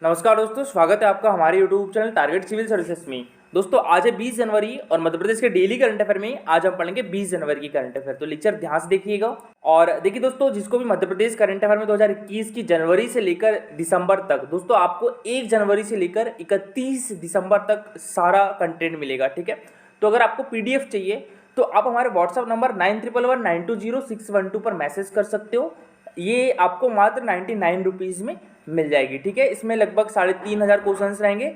नमस्कार दोस्तों, स्वागत है आपका हमारे YouTube channel target civil services में। दोस्तों आज है 20 जनवरी और मध्य प्रदेश के डेली करंट अफेयर में आज हम पढ़ेंगे 20 जनवरी की करंट अफेयर। तो लेक्चर ध्यान से देखिएगा। और देखिए दोस्तों, जिसको भी मध्य प्रदेश करंट अफेयर में 2021 की जनवरी से लेकर दिसंबर तक, दोस्तों आपको 1 जनवरी से लेकर 31 दिसंबर तक सारा कंटेंट मिलेगा। ठीक है, तो अगर आपको PDF चाहिए तो आप हमारे व्हाट्सअप नंबर 9111920612 पर मैसेज कर सकते हो। ये आपको मात्र 99 रुपीज़ में मिल जाएगी। ठीक है, इसमें लगभग 3500 क्वेश्चंस रहेंगे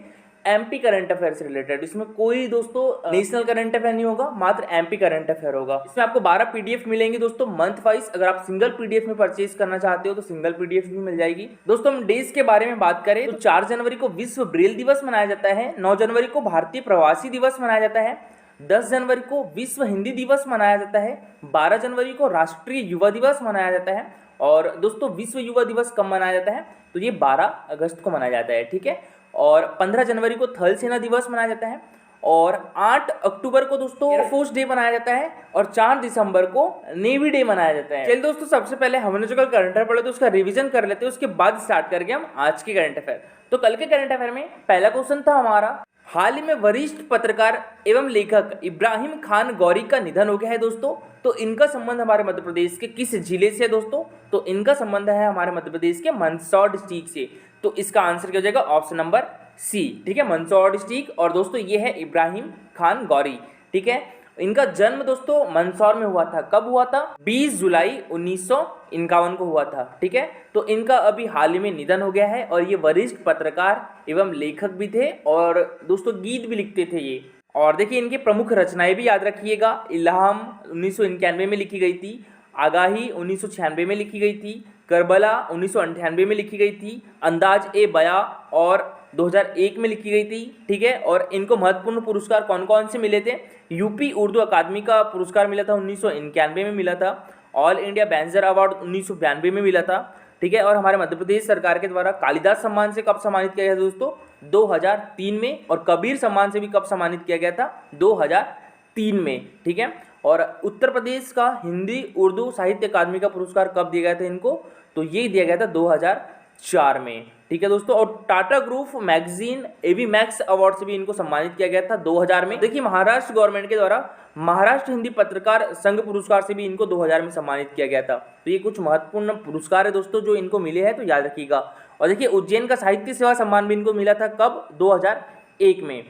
MP करंट अफेयर से रिलेटेड। इसमें कोई दोस्तों नेशनल करंट अफेयर नहीं होगा, मात्र MP करंट अफेयर होगा। इसमें आपको 12 PDF मिलेंगे दोस्तों मंथ वाइज। अगर आप सिंगल PDF में परचेज करना चाहते हो तो सिंगल PDF भी मिल जाएगी। दोस्तों हम डेज के बारे में बात करें तो 4 जनवरी को विश्व ब्रेल दिवस मनाया जाता है, 9 जनवरी को भारतीय प्रवासी दिवस मनाया जाता है, 10 जनवरी को विश्व हिंदी दिवस मनाया जाता है, 12 जनवरी को राष्ट्रीय युवा दिवस मनाया जाता है। और दोस्तों विश्व युवा दिवस कब मनाया जाता है तो ये 12 अगस्त को मनाया जाता है। ठीक है, और 15 जनवरी को थल सेना दिवस मनाया जाता है, और 8 अक्टूबर को दोस्तों एयरफोर्स डे मनाया जाता है, और 4 दिसंबर को नेवी डे मनाया जाता है। चलिए दोस्तों, सबसे पहले हमने जो कल करंट अफेयर पढ़े तो उसका रिवीजन कर लेते हैं, उसके बाद स्टार्ट करके हम आज की करंट अफेयर। तो कल के करंट अफेयर में पहला क्वेश्चन था हमारा, हाल ही में वरिष्ठ पत्रकार एवं लेखक इब्राहिम खान गौरी का निधन हो गया है दोस्तों। तो इनका संबंध हमारे मध्य प्रदेश के किस जिले से है दोस्तों? तो इनका संबंध है हमारे मध्य प्रदेश के मंदसौर डिस्ट्रिक्ट से। तो इसका आंसर क्या हो जाएगा? Option number C. ठीक है, मंदसौर डिस्ट्रिक्ट। और दोस्तों ये है इब्राहिम खान गौरी। ठीक है, इनका जन्म दोस्तों मंदसौर में हुआ था। कब हुआ था? 20 जुलाई 1951 को हुआ था। ठीक है, तो इनका अभी हाल ही में निधन हो गया है। और ये वरिष्ठ पत्रकार एवं लेखक भी थे, और दोस्तों गीत भी लिखते थे ये। और देखिए इनकी प्रमुख रचनाएं भी याद रखिएगा। इल्हाम 1991 में लिखी गई थी, आगाही 1996 में लिखी गई थी, करबला 1998 में लिखी गई थी, अंदाज ए बया और 2001 में लिखी गई थी। ठीक है, और इनको महत्वपूर्ण पुरस्कार कौन कौन से मिले थे? यूपी उर्दू अकादमी का पुरस्कार मिला था, 1991 में मिला था। ऑल इंडिया बैंजर अवार्ड 1992 में मिला था। ठीक है, और हमारे मध्य प्रदेश सरकार के द्वारा कालिदास सम्मान से कब सम्मानित किया गया था दोस्तों? 2003 में। और कबीर सम्मान से भी कब सम्मानित किया गया था? 2003 में। ठीक है, और उत्तर प्रदेश का हिंदी उर्दू साहित्य अकादमी का पुरस्कार कब दिया गया था इनको? तो ये दिया गया था 2004 में। ठीक है दोस्तों, और Tata group magazine AV max award से भी इनको सम्मानित किया गया था 2000 में। देखिए महाराष्ट्र गवर्नमेंट के द्वारा महाराष्ट्र हिंदी पत्रकार संघ पुरस्कार से भी इनको 2000 में सम्मानित किया गया था। तो ये कुछ महत्वपूर्ण पुरस्कार है दोस्तों जो इनको मिले हैं, तो याद रखिएगा। और देखिए उज्जैन का साहित्य सेवा सम्मान भी इनको मिला था। कब? 2001 में।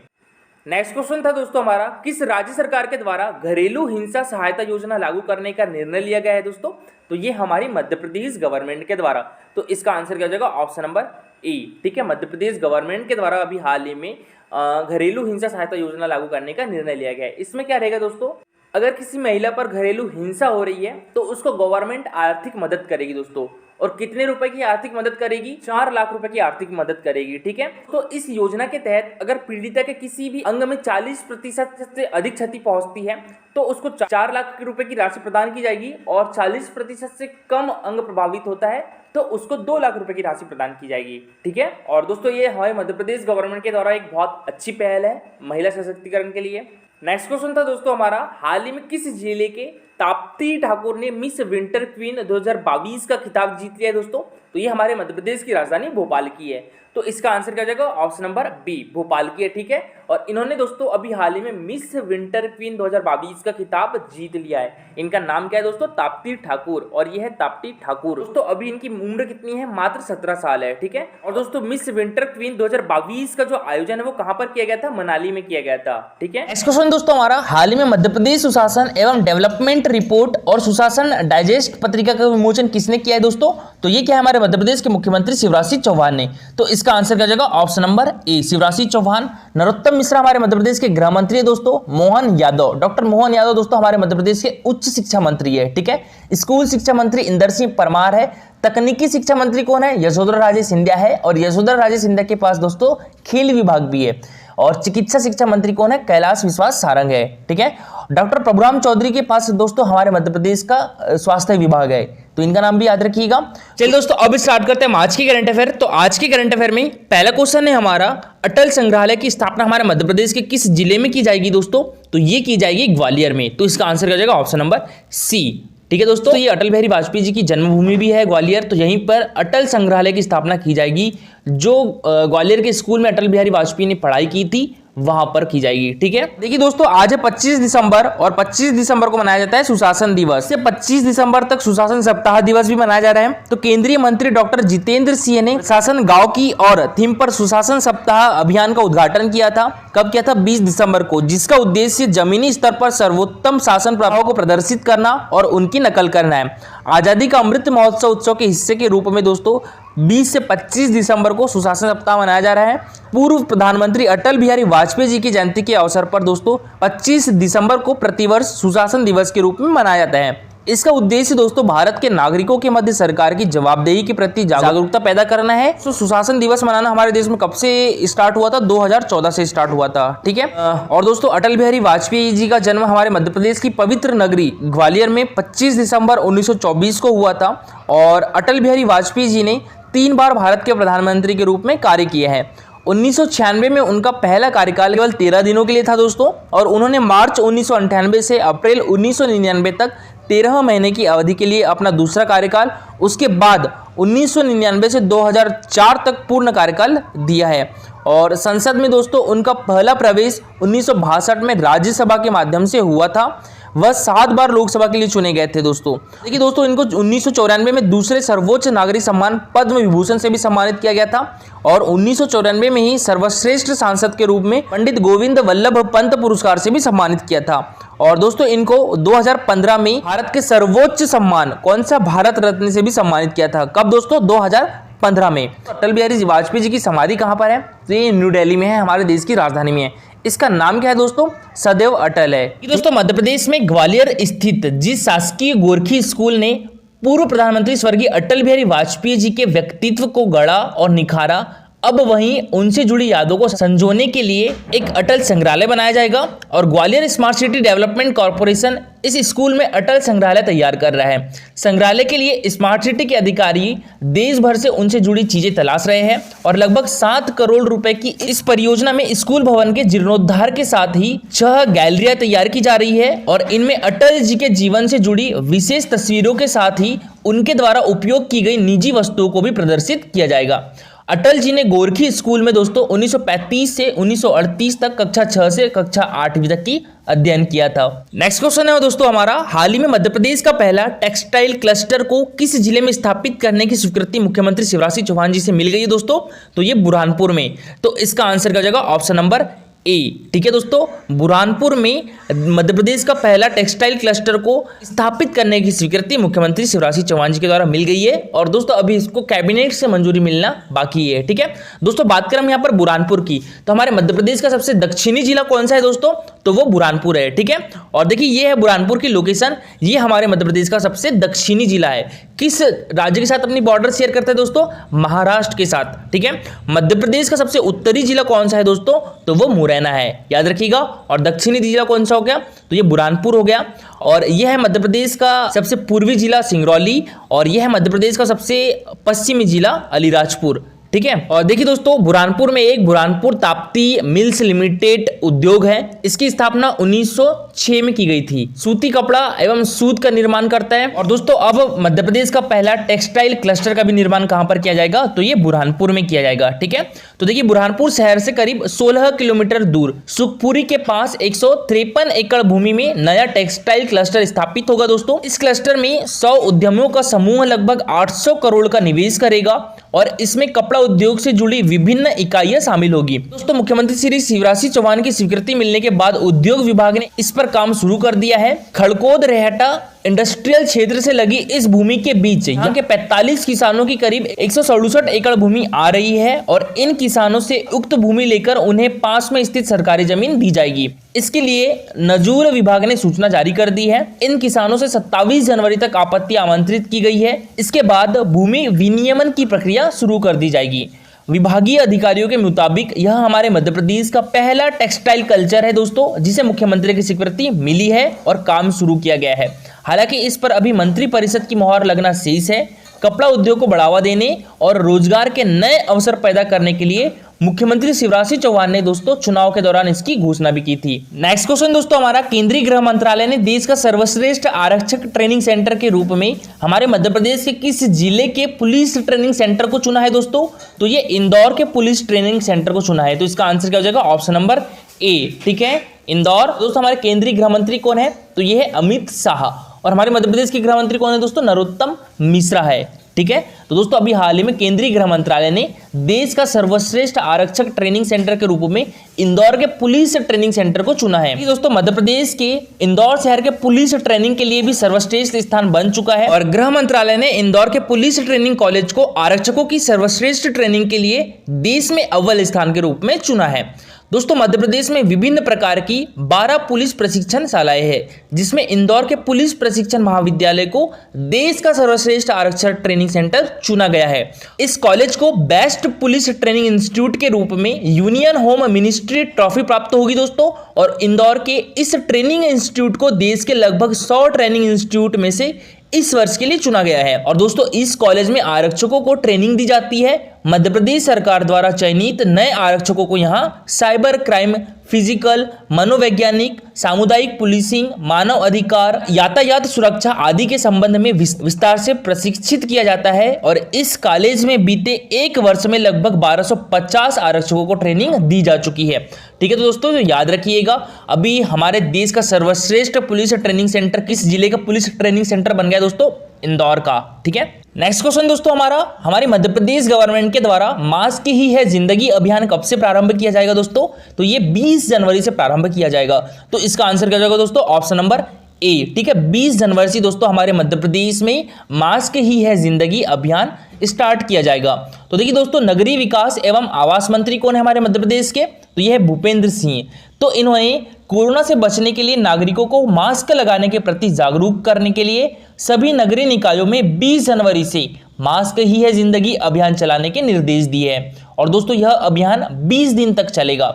नेक्स्ट क्वेश्चन था दोस्तों हमारा, किस राज्य सरकार के द्वारा घरेलू हिंसा सहायता योजना लागू करने का निर्णय लिया गया है दोस्तों? तो ये हमारी मध्य प्रदेश गवर्नमेंट के द्वारा। तो इसका आंसर क्या हो जाएगा? ऑप्शन नंबर ए। ठीक है, मध्य प्रदेश गवर्नमेंट के द्वारा अभी हाल ही में घरेलू हिंसा सहायता योजना लागू करने का निर्णय लिया गया है। इसमें क्या रहेगा दोस्तों? अगर किसी महिला पर घरेलू हिंसा हो रही है तो उसको गवर्नमेंट आर्थिक मदद करेगी दोस्तों। और कितने रुपए की आर्थिक मदद करेगी? 4 लाख रुपए की आर्थिक मदद करेगी। ठीक है, तो इस योजना के तहत अगर पीड़िता के किसी भी अंग में 40% से अधिक क्षति पहुंचती है तो उसको 4 लाख रुपए की राशि प्रदान की जाएगी, और 40% से कम अंग प्रभावित होता है तो उसको 2 लाख रुपए की राशि प्रदान की जाएगी। ठीक है, और दोस्तों ये हमारे मध्य प्रदेश गवर्नमेंट के द्वारा एक बहुत अच्छी पहल है महिला सशक्तिकरण के लिए। नेक्स्ट क्वेश्चन था दोस्तों हमारा, हाल ही में किस जिले के ताप्ती ठाकुर ने मिस विंटर क्वीन 2022 का खिताब जीत लिया है दोस्तों? तो ये हमारे मध्य प्रदेश की राजधानी भोपाल की है। तो इसका आंसर क्या हो जाएगा? ऑप्शन नंबर बी, भोपाल की है। ठीक है, और इन्होंने दोस्तों अभी हाल ही में मिस विंटर क्वीन 2022 का खिताब जीत लिया है। इनका नाम क्या है दोस्तों? ताप्ती ठाकुर, और ये है ताप्ती ठाकुर। दोस्तों अभी इनकी उम्र कितनी है? मात्र 17 साल है। ठीक है, और दोस्तों मिस विंटर क्वीन 2022 का जो आयोजन है वो कहाँ पर किया गया था? मनाली में किया गया था। ठीक है, नेक्स्ट क्वेश्चन दोस्तों हमारा, हाल ही में मध्य प्रदेश सुशासन एवं डेवलपमेंट रिपोर्ट और सुशासन डाइजेस्ट पत्रिका का विमोचन किसने किया है दोस्तों? तो ये क्या है? हमारे मध्य प्रदेश के मुख्यमंत्री शिवराज सिंह चौहान ने। तो इसका आंसर क्या हो जाएगा? Option number A, Shivraj Singh Chouhan. Narottam Mishra हमारे मध्य प्रदेश के गृह मंत्री है दोस्तों। मोहन यादव, डॉक्टर मोहन यादव दोस्तों हमारे मध्य प्रदेश के उच्च शिक्षा मंत्री है। ठीक है, स्कूल शिक्षा मंत्री इंदर सिंह परमार है। तकनीकी शिक्षा मंत्री कौन है? यशोधरा राजे सिंधिया है, और यशोधरा राजे सिंधिया के पास दोस्तों खेल विभाग भी है। और चिकित्सा शिक्षा मंत्री कौन है? कैलाश विश्वास सारंग है। ठीक है, डॉक्टर प्रभुराम चौधरी के पास दोस्तों हमारे मध्य प्रदेश का स्वास्थ्य विभाग है, तो इनका नाम भी याद रखिएगा। चलिए दोस्तों अब स्टार्ट करते हैं आज की करंट अफेयर। तो आज की करंट अफेयर में पहला क्वेश्चन है हमारा, अटल संग्रहालय की स्थापना हमारे मध्य प्रदेश के किस जिले में की जाएगी दोस्तों? तो ये की जाएगी ग्वालियर में। तो इसका आंसर क्या हो जाएगा? ऑप्शन नंबर सी, ठीक है दोस्तों, ये अटल बिहारी वाजपेयी जी की जन्मभूमि भी है ग्वालियर, तो यहीं पर अटल संग्रहालय की स्थापना की जाएगी। जो ग्वालियर के स्कूल में अटल बिहारी वाजपेयी ने पढ़ाई की थी वहां पर की जाएगी। ठीक है, देखिए दोस्तों, आज है 25 दिसंबर और 25 दिसंबर को मनाया जाता है सुशासन दिवस। से 25 दिसंबर तक सुशासन सप्ताह दिवस भी मनाया जा रहा है। तो केंद्रीय मंत्री डॉक्टर जितेंद्र सिंह ने शासन गांव की और थीम पर सुशासन सप्ताह अभियान का उद्घाटन किया था। कब किया था? 20 दिसंबर को, जिसका उद्देश्य जमीनी स्तर पर सर्वोत्तम शासन प्रभाव को प्रदर्शित करना और उनकी नकल करना है। आजादी का अमृत महोत्सव उत्सव के हिस्से के रूप में दोस्तों 20 से 25 दिसंबर को सुशासन सप्ताह मनाया जा रहा है। पूर्व प्रधानमंत्री अटल बिहारी वाजपेयी जी की जयंती के अवसर पर दोस्तों 25 दिसंबर को प्रतिवर्ष सुशासन दिवस के रूप में मनाया जाता है। इसका उद्देश्य दोस्तों भारत के नागरिकों के मध्य सरकार की जवाबदेही के प्रति जागरूकता पैदा करना है। तो सुशासन दिवस मनाना हमारे देश में कब से स्टार्ट हुआ था? 2014 से स्टार्ट हुआ था। ठीक है, और दोस्तों अटल बिहारी वाजपेयी जी का जन्म हमारे मध्य प्रदेश की पवित्र नगरी ग्वालियर में 25 दिसंबर 1924 को हुआ था। और अटल बिहारी वाजपेयी जी ने 3 बार भारत के प्रधानमंत्री के रूप में कार्य किया है। 1996 में उनका पहला कार्यकाल केवल 13 दिनों के लिए था दोस्तों, और उन्होंने मार्च 1998 से अप्रैल 1999 तक 13 महीने की अवधि के लिए अपना दूसरा कार्यकाल, उसके बाद 1999 से 2004 तक पूर्ण कार्यकाल दिया है। और संसद में दोस्तों उनका पहला प्रवेश 1962 में राज्यसभा के माध्यम से हुआ था। वह 7 बार लोकसभा के लिए चुने गए थे दोस्तों। देखिए दोस्तों, इनको 1994 में दूसरे सर्वोच्च नागरिक सम्मान पद्म विभूषण से भी सम्मानित किया गया था। और 1994 में ही सर्वश्रेष्ठ सांसद के रूप में पंडित गोविंद वल्लभ पंत पुरस्कार से भी सम्मानित किया था। और दोस्तों इनको 2015 में भारत के सर्वोच्च सम्मान कौन सा? भारत रत्न से भी सम्मानित किया था। कब दोस्तों? 2015 में। अटल बिहारी वाजपेयी जी की समाधि कहाँ पर है? तो ये न्यू दिल्ली में है, हमारे देश की राजधानी में है। इसका नाम क्या है दोस्तों? सदैव अटल है। दोस्तों मध्य प्रदेश में ग्वालियर स्थित जिस शासकीय गोरखी स्कूल ने पूर्व प्रधानमंत्री स्वर्गीय अटल बिहारी वाजपेयी जी के व्यक्तित्व को गढ़ा और निखारा, अब वहीं उनसे जुड़ी यादों को संजोने के लिए एक अटल संग्रहालय बनाया जाएगा। और Gwalior smart city development corporation इस स्कूल में अटल संग्रहालय तैयार कर रहा है। संग्रहालय के लिए स्मार्ट सिटी के अधिकारी देश भर से उनसे जुड़ी चीजें तलाश रहे हैं। और लगभग 7 करोड़ रुपए की इस परियोजना में स्कूल भवन के जीर्णोद्धार के साथ ही 6 गैलरियां तैयार की जा रही है। और इनमें अटल जी के जीवन से जुड़ी विशेष तस्वीरों के साथ ही उनके द्वारा उपयोग की गई निजी वस्तुओं को भी प्रदर्शित किया जाएगा। अटल जी ने गोरखी स्कूल में दोस्तों 1935 से 1938 तक कक्षा 6 से कक्षा 8वीं तक की अध्ययन किया था। नेक्स्ट क्वेश्चन है दोस्तों हमारा, हाल ही में मध्य प्रदेश का पहला टेक्सटाइल क्लस्टर को किस जिले में स्थापित करने की स्वीकृति मुख्यमंत्री शिवराज सिंह चौहान जी से मिल गई है दोस्तों? तो ये बुरहानपुर में। तो इसका आंसर क्या जाएगा? ऑप्शन नंबर ए। ठीक है दोस्तों, बुरहानपुर में मध्य प्रदेश का पहला टेक्सटाइल क्लस्टर को स्थापित करने की स्वीकृति मुख्यमंत्री शिवराज सिंह चौहान जी के द्वारा मिल गई है। और दोस्तों अभी इसको कैबिनेट से मंजूरी मिलना बाकी है। ठीक है दोस्तों, बात करें हम यहाँ पर बुरहानपुर की, तो हमारे मध्य प्रदेश का सबसे दक्षिणी जिला कौन सा है दोस्तों? तो वो बुरहानपुर है। ठीक है, और देखिए ये है बुरहानपुर की लोकेशन, ये हमारे मध्य प्रदेश का सबसे दक्षिणी जिला है। किस राज्य के साथ अपनी बॉर्डर शेयर करता है दोस्तों? महाराष्ट्र के साथ। ठीक है, मध्य प्रदेश का सबसे उत्तरी जिला कौन सा है दोस्तों? तो वो मुरैना है, याद रखिएगा। और दक्षिणी जिला कौन सा हो गया? तो ये बुरहानपुर हो गया। और यह है मध्य प्रदेश का सबसे पूर्वी जिला सिंगरौली, और यह है मध्य प्रदेश का सबसे पश्चिमी जिला अलीराजपुर। ठीक है, और देखिए दोस्तों बुरहानपुर में एक बुरहानपुर ताप्ती मिल्स लिमिटेड उद्योग है। इसकी स्थापना 1906 में की गई थी। सूती कपड़ा एवं सूत का निर्माण करता है। और दोस्तों अब मध्य प्रदेश का पहला टेक्सटाइल क्लस्टर का भी निर्माण कहां पर किया जाएगा? तो ये बुरहानपुर में किया जाएगा। ठीक है, तो देखिए बुरहानपुर शहर से करीब 16 किलोमीटर दूर सुखपुरी के पास 153 एकड़ भूमि में नया टेक्सटाइल क्लस्टर स्थापित होगा दोस्तों। इस क्लस्टर में 100 उद्यमियों का समूह लगभग 800 करोड़ का निवेश करेगा और इसमें कपड़ा उद्योग से जुड़ी विभिन्न इकाइयां शामिल होगी। दोस्तों मुख्यमंत्री श्री शिवराज सिंह चौहान की स्वीकृति मिलने के बाद उद्योग विभाग ने इस पर काम शुरू कर दिया है। खड़कोद रेहटा इंडस्ट्रियल क्षेत्र से लगी इस भूमि के बीच यहाँ के 45 किसानों की करीब 167 एकड़ भूमि आ रही है और इन किसानों से उक्त भूमि लेकर उन्हें पास में स्थित सरकारी जमीन दी जाएगी। इसके लिए नजूर विभाग ने सूचना जारी कर दी है। इन किसानों से 27 जनवरी तक आपत्ति आमंत्रित की गई है। इसके बाद भूमि विनियमन की प्रक्रिया शुरू कर दी जाएगी। विभागीय अधिकारियों के मुताबिक यह हमारे मध्य प्रदेश का पहला टेक्सटाइल कल्चर है दोस्तों, जिसे मुख्यमंत्री की स्वीकृति मिली है और काम शुरू किया गया है। हालांकि इस पर अभी मंत्री परिषद की मोहर लगना शेष है। कपड़ा उद्योग को बढ़ावा देने और रोजगार के नए अवसर पैदा करने के लिए मुख्यमंत्री शिवराज सिंह चौहान ने दोस्तों चुनाव के दौरान इसकी घोषणा भी की थी। नेक्स्ट क्वेश्चन दोस्तों हमारा, केंद्रीय गृह मंत्रालय ने देश का सर्वश्रेष्ठ आरक्षक ट्रेनिंग सेंटर के रूप में हमारे मध्य प्रदेश के किस जिले के पुलिस ट्रेनिंग सेंटर को चुना है दोस्तों? तो ये इंदौर के पुलिस ट्रेनिंग सेंटर को चुना है। तो इसका आंसर क्या हो जाएगा? ऑप्शन नंबर ए। ठीक है, इंदौर। दोस्तों हमारे केंद्रीय गृह मंत्री कौन है? तो ये है अमित शाह। और हमारे मध्य प्रदेश के गृह मंत्री कौन है दोस्तों? नरोत्तम मिश्रा है। ठीक है, तो दोस्तों अभी हाल ही में केंद्रीय गृह मंत्रालय ने देश का सर्वश्रेष्ठ आरक्षक ट्रेनिंग सेंटर के रूप में इंदौर के पुलिस ट्रेनिंग सेंटर को चुना है। दोस्तों मध्य प्रदेश के इंदौर शहर के पुलिस ट्रेनिंग के लिए भी सर्वश्रेष्ठ स्थान बन चुका है और गृह मंत्रालय ने इंदौर के पुलिस ट्रेनिंग कॉलेज को आरक्षकों की सर्वश्रेष्ठ ट्रेनिंग के लिए देश में अव्वल स्थान के रूप में चुना है। दोस्तों मध्य प्रदेश में विभिन्न प्रकार की 12 पुलिस प्रशिक्षण शालाएं हैं, जिसमें इंदौर के पुलिस प्रशिक्षण महाविद्यालय को देश का सर्वश्रेष्ठ आरक्षक ट्रेनिंग सेंटर चुना गया है। इस कॉलेज को बेस्ट पुलिस ट्रेनिंग इंस्टीट्यूट के रूप में यूनियन होम मिनिस्ट्री ट्रॉफी प्राप्त होगी दोस्तों। और इंदौर के इस ट्रेनिंग इंस्टीट्यूट को देश के लगभग 100 ट्रेनिंग इंस्टीट्यूट में से इस वर्ष के लिए चुना गया है। और दोस्तों इस कॉलेज में आरक्षकों को ट्रेनिंग दी जाती है। मध्य प्रदेश सरकार द्वारा चयनित नए आरक्षकों को यहां साइबर क्राइम, फिजिकल, मनोवैज्ञानिक, सामुदायिक पुलिसिंग, मानव अधिकार, यातायात सुरक्षा आदि के संबंध में विस्तार से प्रशिक्षित किया जाता है। और इस कॉलेज में बीते एक वर्ष में लगभग 1250 आरक्षकों को ट्रेनिंग दी जा चुकी है। ठीक है, तो दोस्तों याद रखिएगा, अभी हमारे देश का सर्वश्रेष्ठ पुलिस ट्रेनिंग सेंटर किस जिले का पुलिस ट्रेनिंग सेंटर बन गया दोस्तों? इंदौर का। ठीक है, नेक्स्ट क्वेश्चन दोस्तों हमारे मध्य प्रदेश गवर्नमेंट के द्वारा मास्क ही है जिंदगी अभियान कब से प्रारंभ किया जाएगा दोस्तों? तो ये 20 जनवरी से प्रारंभ किया जाएगा। तो इसका आंसर क्या जाएगा दोस्तों? ऑप्शन नंबर ए। ठीक है, 20 जनवरी से दोस्तों हमारे मध्य प्रदेश में मास्क ही है जिंदगी अभियान स्टार्ट किया जाएगा। तो देखिए दोस्तों, नगरीय विकास एवं आवास मंत्री कौन है हमारे मध्य प्रदेश के? तो यह है भूपेंद्र सिंह। तो इन्होंने कोरोना से बचने के लिए नागरिकों को मास्क लगाने के प्रति जागरूक करने के लिए सभी नगरीय निकायों में 20 जनवरी से मास्क ही है जिंदगी अभियान चलाने के निर्देश दिए हैं। और दोस्तों यह अभियान 20 दिन तक चलेगा।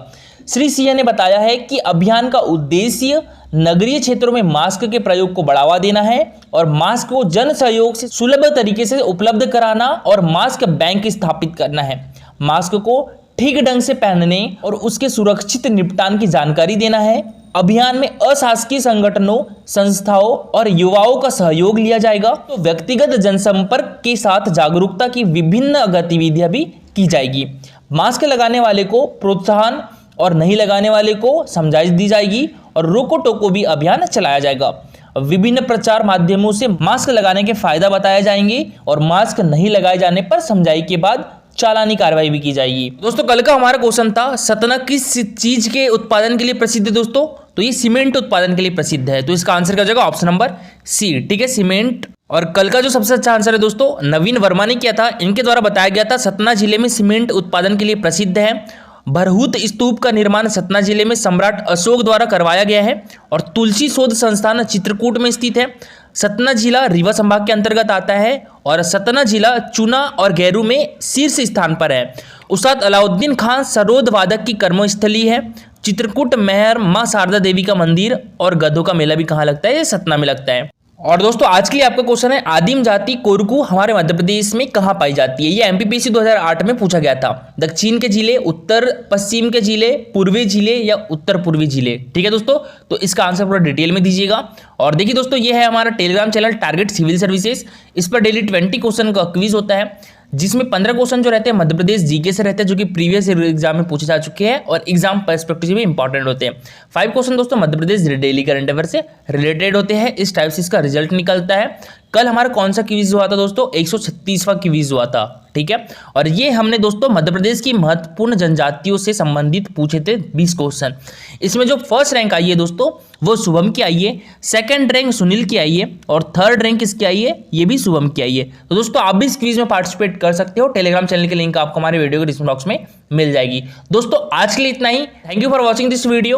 श्री सिंह ने बताया है कि अभियान का उद्देश्य नगरीय क्षेत्रों में मास्क के प्रयोग को बढ़ावा देना है और मास्क को जन सहयोग से सुलभ तरीके से उपलब्ध कराना और मास्क बैंक स्थापित करना है। मास्क को ठीक ढंग से पहनने और उसके सुरक्षित निपटान की जानकारी देना है। अभियान में अशासकीय संगठनों, संस्थाओं और युवाओं का सहयोग लिया जाएगा। तो व्यक्तिगत जनसंपर्क के साथ जागरूकता की विभिन्न गतिविधियां भी की जाएगी। मास्क लगाने वाले को प्रोत्साहन और नहीं लगाने वाले को समझाइश दी जाएगी और रोको टोको भी अभियान चलाया जाएगा। विभिन्न प्रचार माध्यमों से मास्क लगाने के फायदा बताए जाएंगे और मास्क नहीं लगाए जाने पर समझाई के बाद चालानी कार्रवाई भी की जाएगी। दोस्तों कल का हमारा क्वेश्चन था, सतना किस चीज के उत्पादन के लिए प्रसिद्ध है दोस्तों? तो ये सीमेंट उत्पादन के लिए प्रसिद्ध है। तो इसका आंसर क्या हो जाएगा? Option number C. ठीक है, सीमेंट। और कल का जो सबसे अच्छा आंसर है दोस्तों, नवीन वर्मा ने किया था। इनके द्वारा बताया गया था सतना जिले में सीमेंट उत्पादन के लिए प्रसिद्ध है। भरहूत स्तूप का निर्माण सतना जिले में सम्राट अशोक द्वारा करवाया गया है और तुलसी शोध संस्थान चित्रकूट में स्थित है। सतना जिला रीवा संभाग के अंतर्गत आता है और सतना जिला चूना और गैरू में शीर्ष स्थान पर है। उस्ताद अलाउद्दीन खान सरोद वादक की कर्मस्थली है। चित्रकूट मेहर मां शारदा देवी का मंदिर और गधों का मेला भी कहाँ लगता है? ये सतना में लगता है। और दोस्तों आज के लिए आपका क्वेश्चन है, आदिम जाति कोरकू हमारे मध्य प्रदेश में कहाँ पाई जाती है? ये एमपीपीएससी 2008 में पूछा गया था। दक्षिण के जिले, उत्तर पश्चिम के जिले, पूर्वी जिले या उत्तर पूर्वी जिले? ठीक है दोस्तों, तो इसका आंसर पूरा डिटेल में दीजिएगा। और देखिए दोस्तों, ये है हमारा Telegram channel target civil services. इस पर डेली 20 क्वेश्चन का क्विज होता है, जिसमें 15 क्वेश्चन जो रहते हैं मध्य प्रदेश जीके से रहते हैं, जो कि प्रीवियस एग्जाम में पूछे जा चुके हैं और एग्जाम पर्सपेक्टिव से भी इंपॉर्टेंट होते हैं। 5 क्वेश्चन दोस्तों Madhya Pradesh daily current affair से रिलेटेड होते हैं। इस टाइप से इसका रिजल्ट निकलता है। कल हमारा कौन सा क्विज हुआ था दोस्तों? 136वां क्विज हुआ था। ठीक है, और ये हमने दोस्तों मध्य प्रदेश की महत्वपूर्ण जनजातियों से संबंधित पूछे थे 20 क्वेश्चन। इसमें जो फर्स्ट रैंक आई है दोस्तों वो शुभम की आई है, सेकंड रैंक सुनील की आई है और थर्ड रैंक किसकी आई है? ये भी शुभम की आई है। तो दोस्तों आप भी इस क्विज में पार्टिसिपेट कर सकते हो। टेलीग्राम चैनल की लिंक आपको हमारे वीडियो के डिस्क्रिप्शन बॉक्स में मिल जाएगी। दोस्तों आज के लिए इतना ही। Thank you for watching this video.